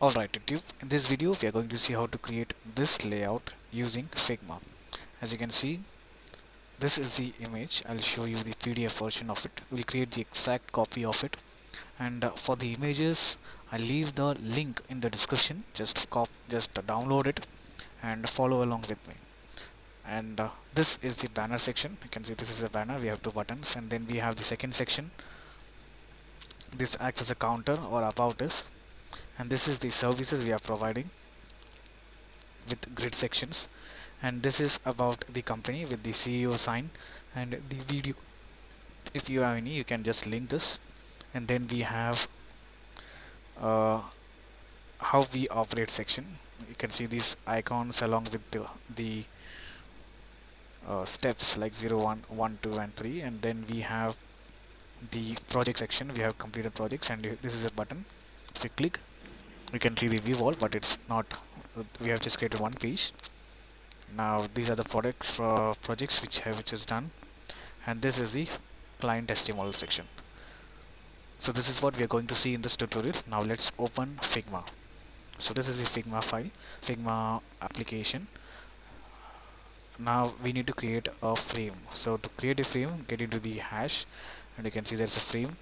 Alright, in this video we are going to see how to create this layout using Figma. As you can see, this is the image. I'll show you the PDF version of it. We'll create the exact copy of it, and for the images I'll leave the link in the description. Just download it and follow along with me. And this is the banner section. You can see this is a banner. We have two buttons, and then we have the second section. This acts as a counter or about us, and this is the services we are providing with grid sections, and this is about the company with the CEO sign and the video. If you have any, you can just link this. And then we have uh, how we operate section. You can see these icons along with the steps like 0 1 1 2 and 3. And then we have the project section. We have completed projects, and this is a button. If you click, you can see the view all, but it's not, we have just created one page. Now these are the products for projects which is done, and this is the client HTML section. So this is what we are going to see in this tutorial. Now let's open Figma. So this is the Figma file, Figma application. Now we need to create a frame. So to create a frame, get into the hash, and you can see there's a frame,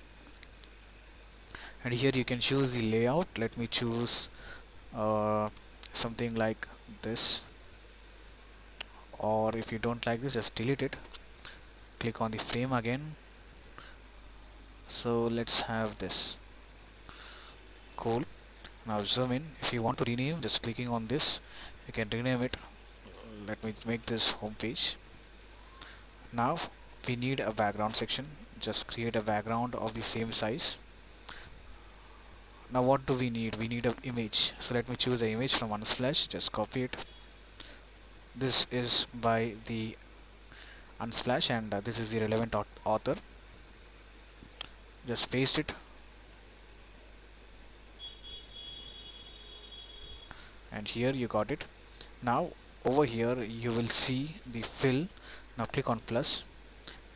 and here you can choose the layout. Let me choose something like this, or if you don't like this, just delete it. Click on the frame again. So let's have this. Cool. Now zoom in. If you want to rename, just clicking on this, you can rename it. Let me make this home page. Now we need a background section. Just create a background of the same size. Now what do we need? We need an image. So let me choose an image from Unsplash. Just copy it. This is by the Unsplash, and this is the relevant author. Just paste it, and here you got it. Now over here you will see the fill. Now click on plus,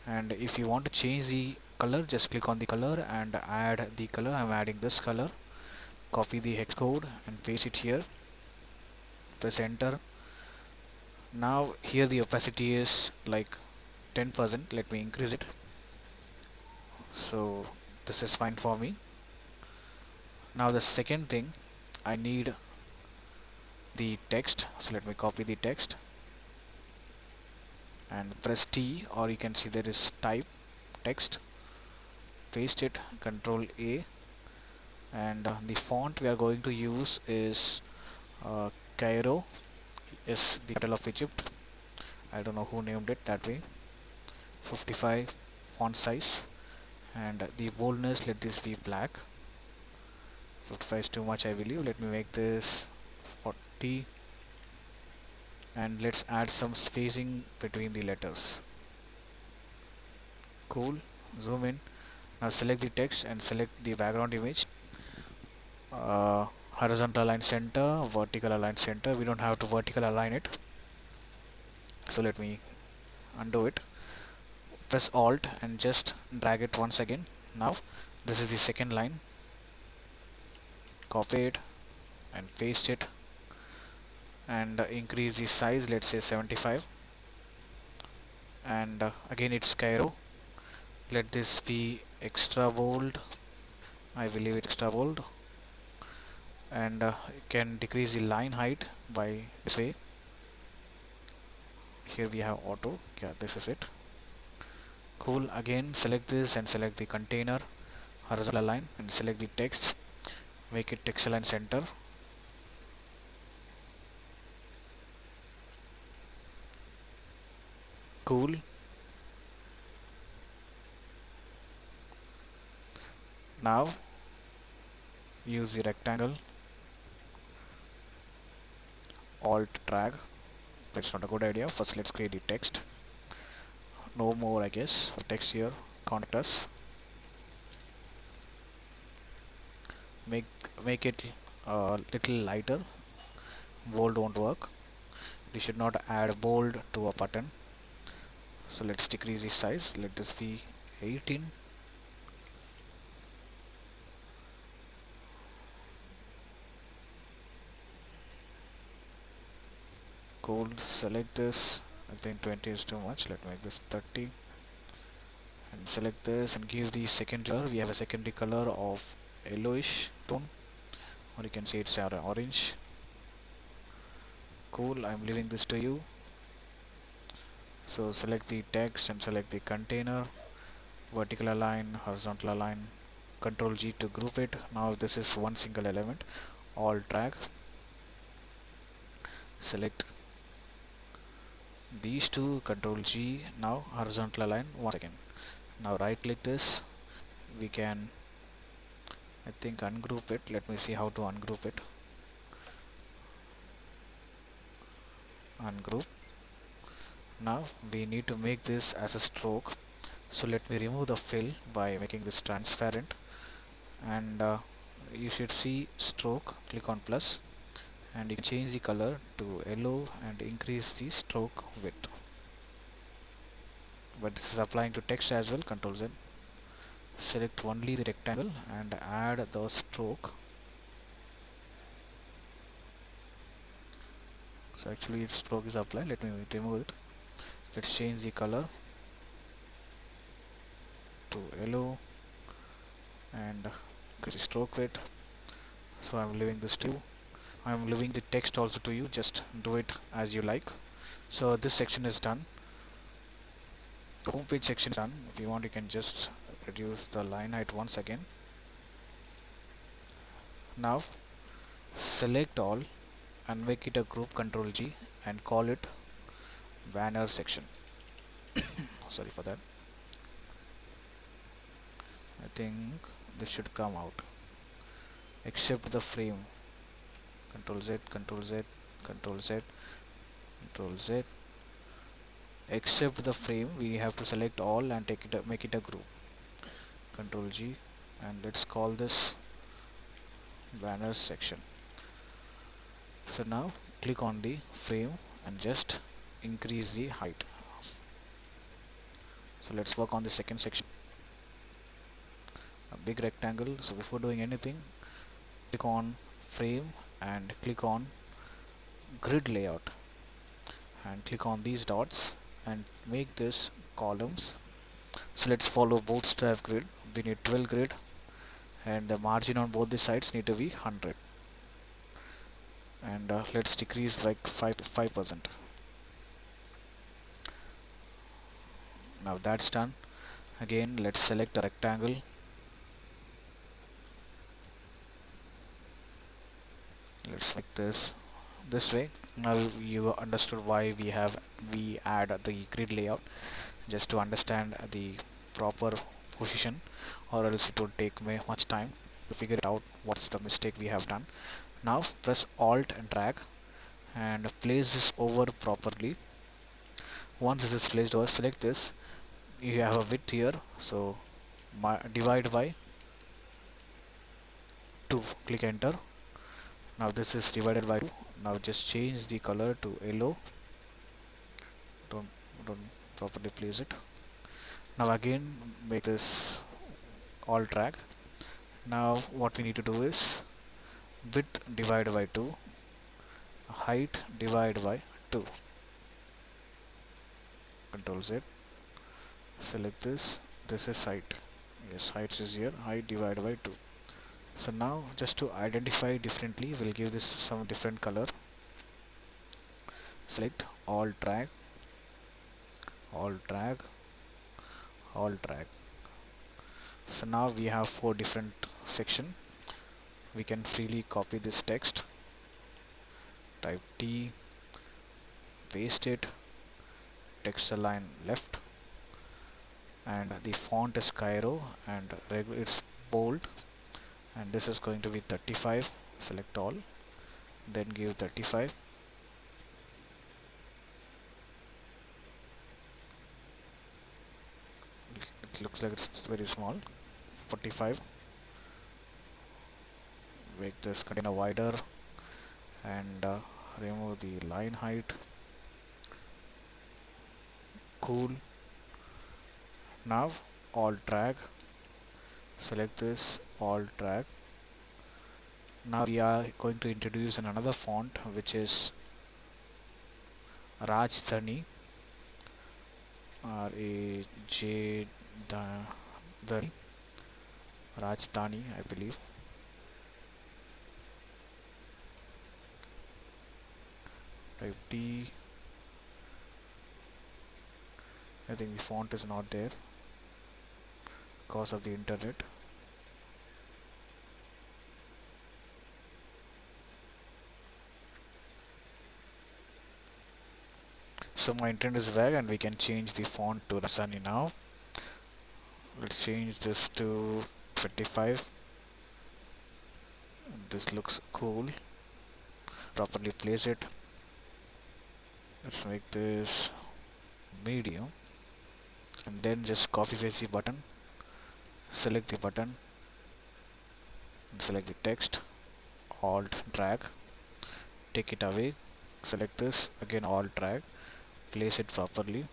and if you want to change the color, just click on the color and add the color. I'm adding this color. Copy the hex code and paste it here. Press enter. Now here the opacity is like 10%. Let me increase it. So this is fine for me. Now the second thing, I need the text. So let me copy the text and press T, or you can see there is type text. Paste it, Control A, and the font we are going to use is Cairo, is the capital of Egypt. I don't know who named it that way. 55 font size, and the boldness, let this be black. 55 is too much, I believe. Let me make this 40, and let's add some spacing between the letters. Cool. Zoom in. Now select the text and select the background image. Horizontal align center, vertical align center. We don't have to vertical align it, so let me undo it. Press Alt and just drag it once again. Now this is the second line. Copy it and paste it, and increase the size, let's say 75, and again it's Cairo. Let this be extra bold, I believe it's extra bold, and you can decrease the line height by this way. Here we have auto. Yeah, this is it. Cool. Again select this and select the container, horizontal line, and select the text. Make it text align center. Cool. Now use the rectangle, Alt drag. That's not a good idea. First let's create the text. No more, I guess. Text here, contact us. Make it a little lighter. Bold won't work. We should not add bold to a button. So let's decrease the size. Let this be 18. Cool. Select this. I think 20 is too much. Let me make this 30. And select this and give the secondary color. We have a secondary color of yellowish tone, or you can say it's orange. Cool. I'm leaving this to you. So select the text and select the container, vertical align, horizontal align, Control G to group it. Now this is one single element. Alt drag, select these two, Control G. Now horizontal align once again. Now right click this. We can, I think, ungroup it. Let me see how to ungroup it. Ungroup. Now we need to make this as a stroke. So let me remove the fill by making this transparent, and you should see stroke. Click on plus and you can change the color to yellow and increase the stroke width. But this is applying to text as well. Control Z. Select only the rectangle and add the stroke. So actually its stroke is applied. Let me remove it. Let's change the color to yellow and increase the stroke width. So I'm leaving this to you. I'm leaving the text also to you. Just do it as you like. So this section is done. The home page section is done. If you want, you can just reduce the line height once again. Now select all and make it a group, Control G, and call it banner section. Sorry for that. I think this should come out except the frame. Control Z, Control Z, Control Z, Control Z. Except the frame, we have to select all and take it make it a group. Control G, and let's call this banner section. So now click on the frame and just increase the height. So let's work on the second section. A big rectangle. So before doing anything, click on frame and click on grid layout and click on these dots and make this columns. So let's follow bootstrap grid. We need 12 grid and the margin on both the sides need to be 100, and let's decrease like 5%. Now that's done. Again, let's select a rectangle. Let's make this way. Now you understood why we add the grid layout, just to understand the proper position, or else it would take much time to figure out what's the mistake we have done. Now press Alt and drag and place this over properly. Once this is placed over, select this. You have a width here, so divide by 2. Click enter. Now this is divided by 2. Now just change the color to yellow. Don't properly place it. Now again make this Alt drag. Now what we need to do is width divided by 2, height divided by 2. Control Z. Select this. This is height. Yes, height is here. Height divided by 2. So now just to identify differently, we'll give this some different color. Select Alt drag, Alt drag, Alt drag. So now we have 4 different section. We can freely copy this text, type T, paste it, text align left, and the font is Cairo and it's bold, and this is going to be 35. Select all, then give 35. It looks like it's very small. 45. Make this container wider and remove the line height. Cool. Now Alt drag, select this, Alt drag. Now we are going to introduce another font, which is Rajdhani, R-A-J Dhani, Rajdhani, I believe. Type T. I think the font is not there because of the internet. So my internet is back and we can change the font to Rajdhani now. Let's change this to 25. This looks cool. Properly place it. Let's make this medium and then just copy paste the button, select the button and select the text, alt drag, take it away, select this, again alt drag, place it properly,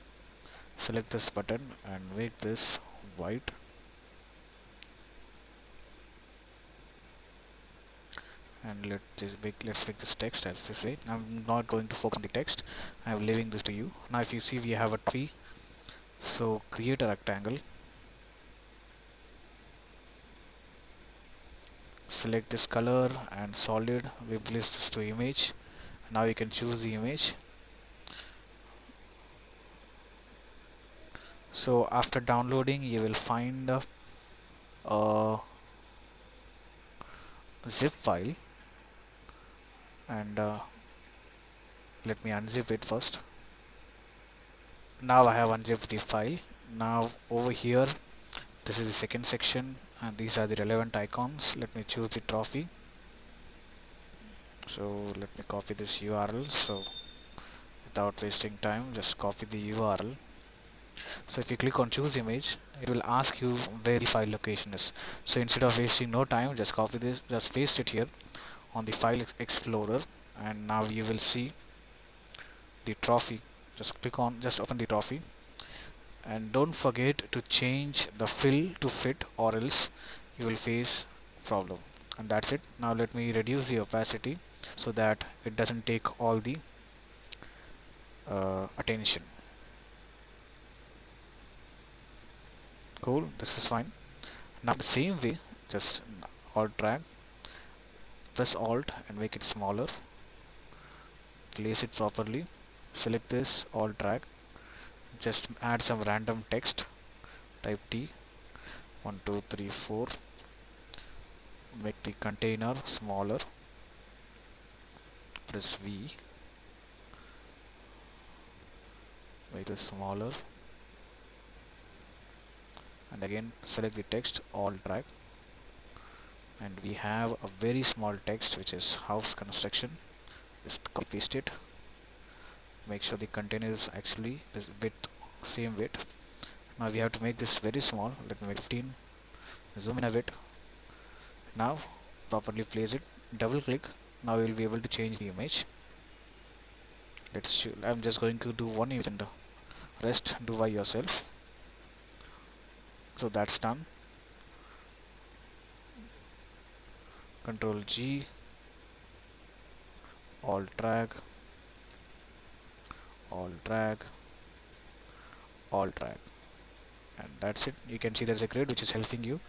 select this button and make this white. And let's make this text as this way. I'm not going to focus on the text, I'm leaving this to you. Now if you see, we have a tree, so create a rectangle, select this color and solid, we place this to image. Now you can choose the image. So after downloading you will find a zip file, and let me unzip it first. Now I have unzipped the file. Now over here, this is the second section and these are the relevant icons. Let me choose the trophy. So let me copy this URL. So without wasting time, just copy the URL. So if you click on choose image, it will ask you where the file location is. So instead of wasting no time, just copy this, just paste it here on the file explorer, and now you will see the trophy. Just open the trophy, and don't forget to change the fill to fit or else you will face problem. And that's it. Now let me reduce the opacity so that it doesn't take all the attention. Cool, this is fine. Now the same way, just alt drag, press alt and make it smaller, place it properly, select this, alt drag, just add some random text, type T, 1 2 3 4, make the container smaller, press V, make it smaller, and again select the text, alt drag, and we have a very small text which is house construction. Just copy paste it, make sure the container is actually this width, same width. Now we have to make this very small. Let me make 15, zoom in a bit. Now properly place it, double click. Now you will be able to change the image. I'm just going to do one image and the rest do by yourself. So that's done. Control G, alt drag, alt drag, alt drag, and that's it. You can see there's a grid which is helping you.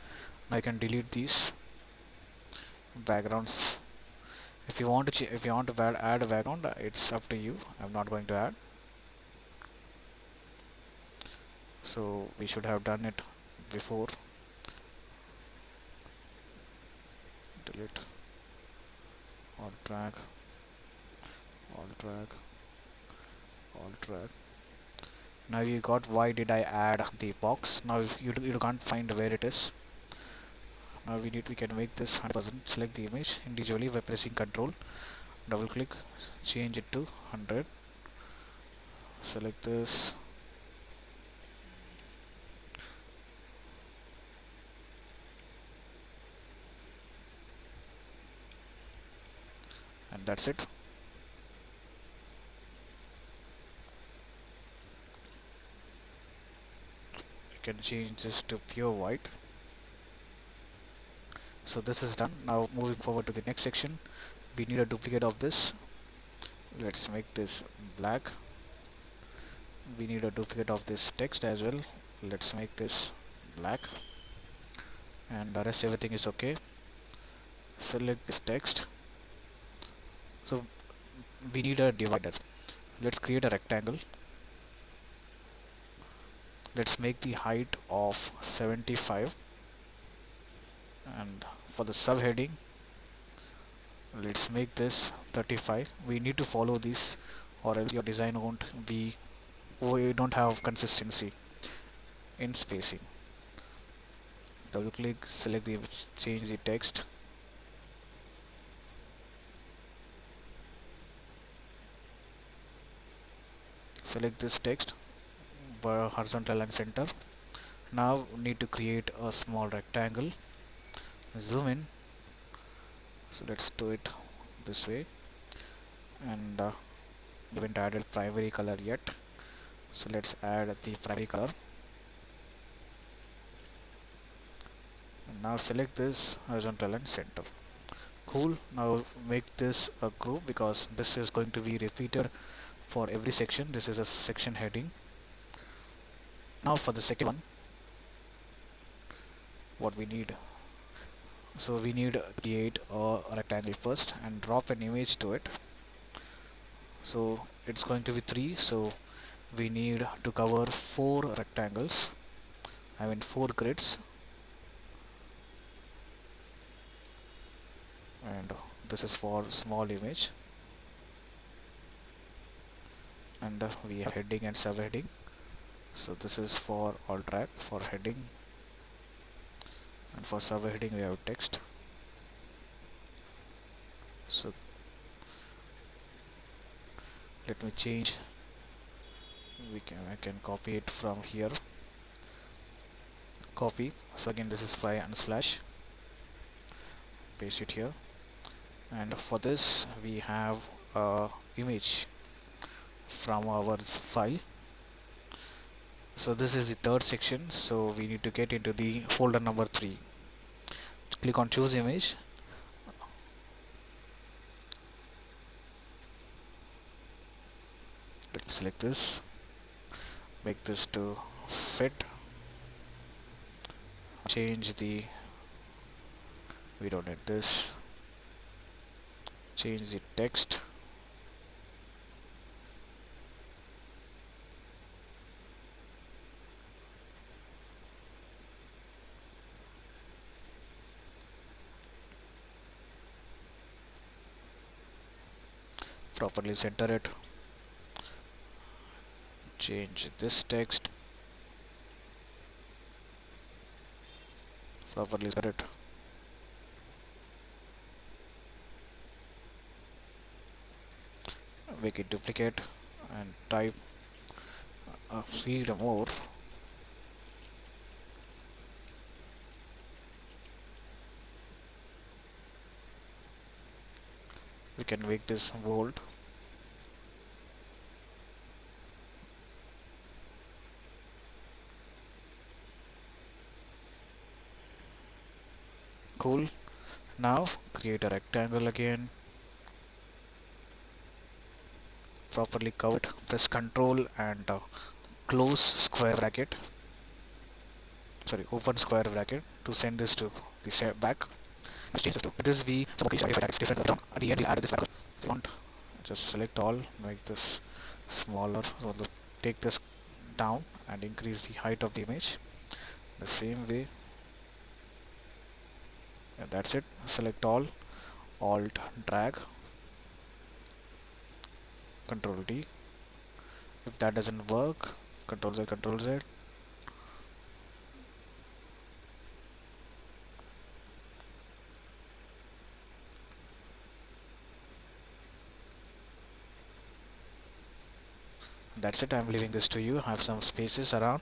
Now you can delete these backgrounds. If you want to add a background, it's up to you. I'm not going to add. So we should have done it before. Delete, alt drag, alt drag, alt drag. Now you got why did I add the box. Now if you can't find where it is. Now we can make this 100%. Select the image individually by pressing Ctrl, double click, change it to 100. Select this, and that's it. You can change this to pure white. So this is done. Now moving forward to the next section, we need a duplicate of this. Let's make this black. we need a duplicate of this text as well. Let's make this black, and the rest everything is okay. Select this text. So we need a divider. Let's create a rectangle. Let's make the height of 75, and for the subheading let's make this 35. We need to follow this or else your design won't be, we don't have consistency in spacing. Double click, select the image, change the text, select this text, horizontal and center. Now we need to create a small rectangle, zoom in. So let's do it this way, and we haven't added primary color yet, so let's add the primary color. And now select this horizontal and center. Cool. Now make this a group because this is going to be repeated for every section. This is a section heading. Now for the second one, what we need, so we need to create a rectangle first and drop an image to it. So it's going to be 3, so we need to cover 4 rectangles, I mean 4 grids, and this is for small image, and we have heading and subheading. So this is for alt drag for heading, and for subheading we have text. So let me change, I can copy it from here, copy. So again this is fly and slash, paste it here, and for this we have a image from our file. So this is the third section, so we need to get into the folder number 3. Click on choose image, let's select this, make this to fit, change the, we don't need this, change the text, properly center it, change this text, properly center it, make it duplicate and type a field more, we can make this bold. Cool. Now create a rectangle again, properly cover it, press Ctrl and close square bracket, sorry, open square bracket to send this to the back. Change this to this we different at the end we add this back. If you want, just select all, make this smaller, so take this down and increase the height of the image the same way. And that's it. Select all, alt drag, Control D. If that doesn't work, Control Z, Control Z. That's it. I'm leaving this to you. Have some spaces around.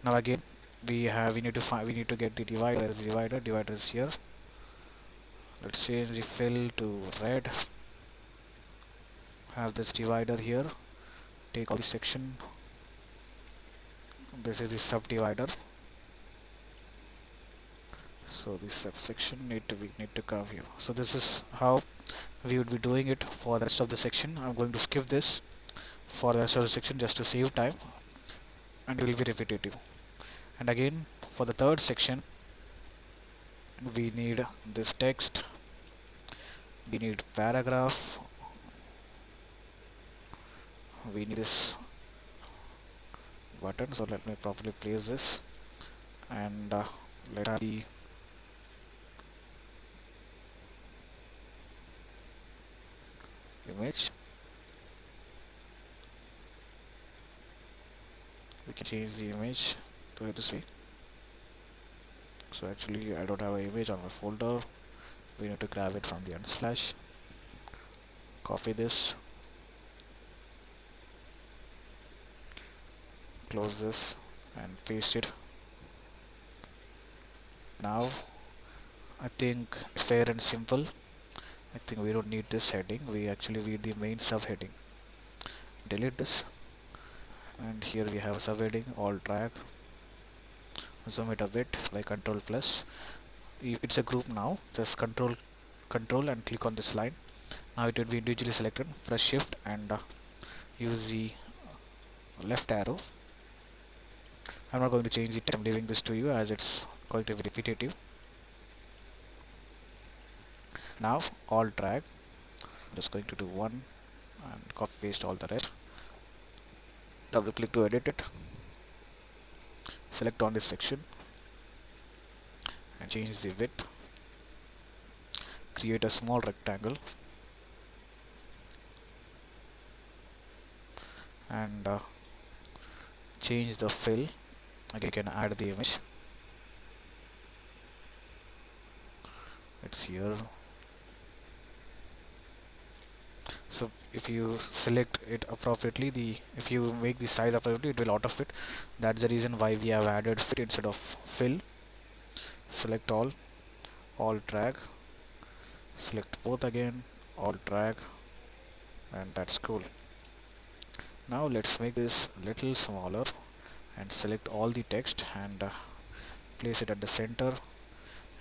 Now again we need to get the divider. As divider is here. Let's change the fill to red. Have this divider here. Take all the section. This is the subdivider. So this subsection need to come here. So this is how we would be doing it for the rest of the section. I'm going to skip this for the rest of the section just to save time, and it will be repetitive. And again, for the third section, we need this text, we need paragraph, we need this button. So let me properly place this, and let the image. We can change the image to the same. So actually I don't have an image on my folder. We need to grab it from the Unsplash. Copy this, close this, and paste it. Now I think it's fair and simple. I think we don't need this heading. We actually need the main subheading. Delete this, and here we have a subheading. Alt drag, zoom it a bit by Control plus. It's a group now. Just Control and click on this line. Now it will be individually selected. Press Shift and use the left arrow. I'm not going to change it. I'm leaving this to you as it's going to be repetitive. Now Alt drag. Just going to do one and copy paste all the rest. Double click to edit it. Select on this section and change the width. Create a small rectangle and change the fill. Again, you can add the image. It's here. So if you select it appropriately, if you make the size appropriately, it will auto fit. That's the reason why we have added fit instead of fill. Select all, Alt drag, select both again, Alt drag, and that's cool. Now let's make this little smaller and select all the text and place it at the center.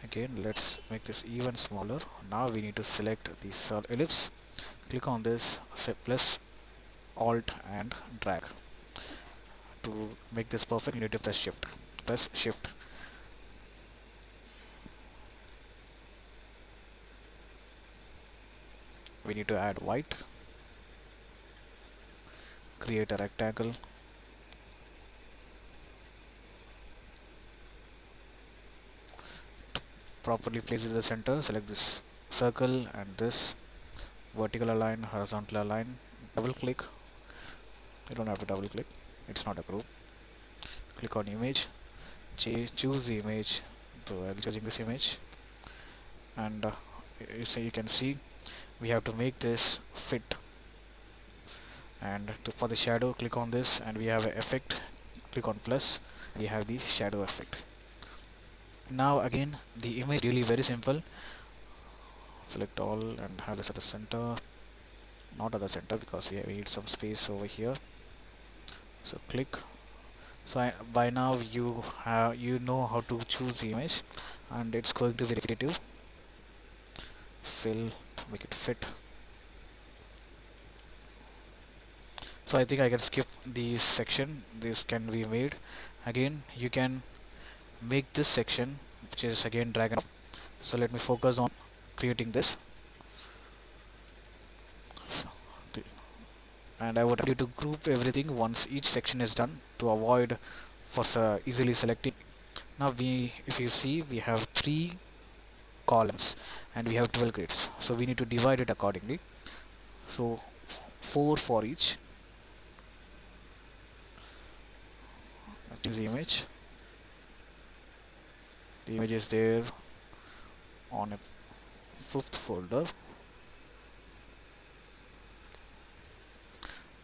Again, let's make this even smaller. Now we need to select the ellipse. Click on this, say plus Alt and drag. To make this perfect, you need to press Shift. Press Shift. We need to add white. Create a rectangle. To properly place it in the center, select this circle and this vertical align, horizontal align. Double click. You don't have to double click. It's not a group. Click on image. Choose the image. So I'll be choosing this image. And you can see we have to make this fit. And for the shadow, click on this, and we have an effect. Click on plus. We have the shadow effect. Now again, the image really very simple. Select all and have this at the center. Not at the center because we need some space over here. So click. So by now you know how to choose the image, and it's going to be repetitive. Fill, make it fit. So I think I can skip this section. This can be made. Again, you can make this section, which is again drag and drop. So let me focus on creating this. And I would like you to group everything once each section is done to avoid for easily selecting. Now if you see, we have 3 columns and we have 12 grids. So we need to divide it accordingly. So 4 for each. Choose the image. The image is there on a 5th folder.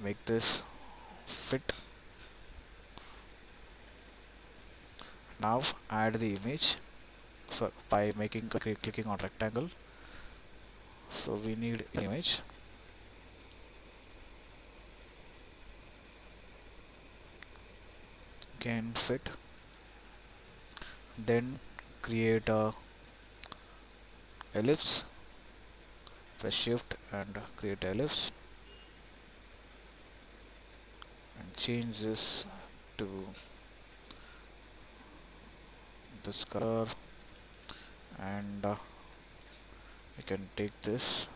Make this fit. Now add the image. So by clicking on rectangle. So we need image. Again fit. Then create a ellipse. Press Shift and create ellipse. and change this to this color, and you can take this,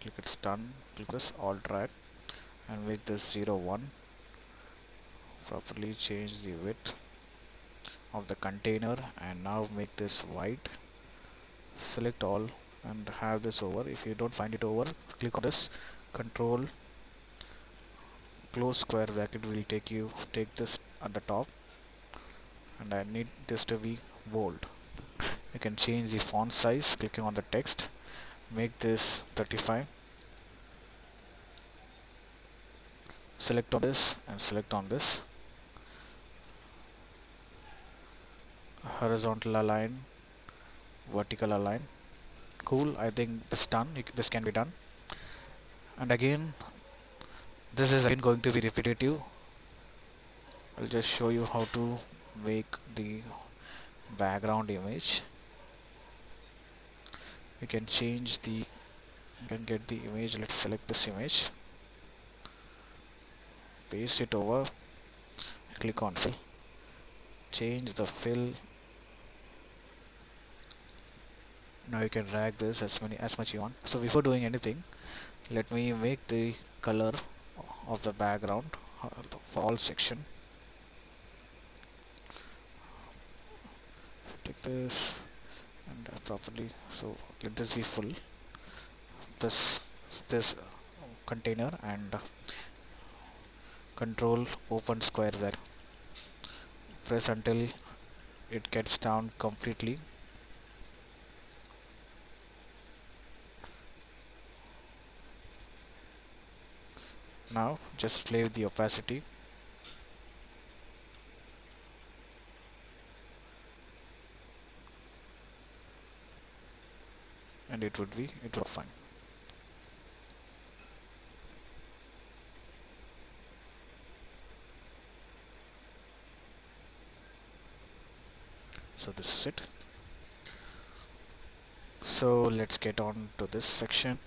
click it's done, click this alt drag and make this 0 1. Properly change the width of the container and now make this white. Select all and have this over. If you don't find it over, click on this, control close square bracket will take this at the top, and I need this to be bold. You can change the font size clicking on the text, make this 35, select on this and select on this, horizontal align, vertical align. Cool, I think this done. This can be done, and again this is again going to be repetitive. I'll just show you how to make the background image. You can get the image. Let's select this image, paste it over, click on fill, change the fill. Now you can drag this as much you want. So before doing anything, let me make the color of the background for all section. Take this and properly, so let this be full. Press this container and control open square bracket. Press until it gets down completely. Now just play with the opacity. And it will fine. So this is it. So let's get on to this section.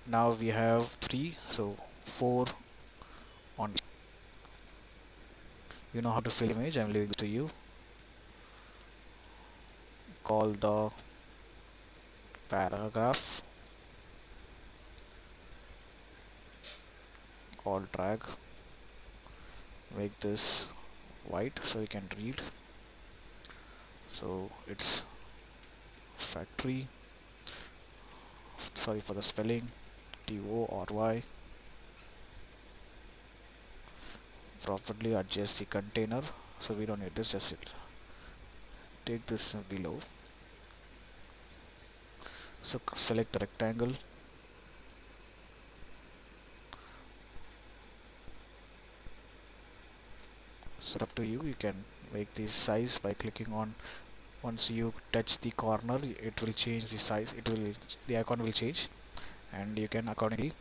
Now we have 3, so 4 on. You know how to fill image, I'm leaving it to you. Call the paragraph, alt drag, make this white so you can read. So it's factory, sorry for the spelling, TORY. Properly adjust the container, so we don't need this, just take this below. So select the rectangle, so up to you. You can make the size by clicking on, once you touch the corner it will change the size, the icon will change, and you can accordingly.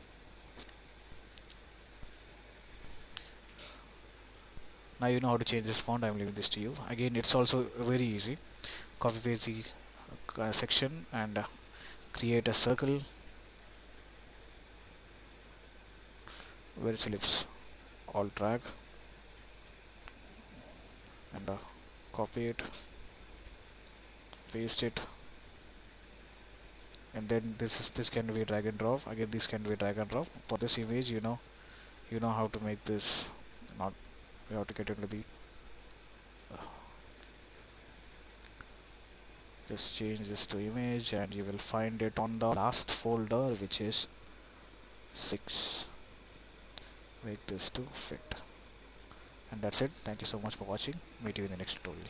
Now you know how to change this font, I'm leaving this to you. Again, it's also very easy. Copy paste the section and create a circle where its ellipse, alt drag and copy it, paste it, and then this can be drag and drop. Again, this can be drag and drop. For this image, you know how to make this. Not we have to get into the just change this to image, and you will find it on the last folder, which is 6. Make this to fit, and that's it. Thank you so much for watching. Meet you in the next tutorial.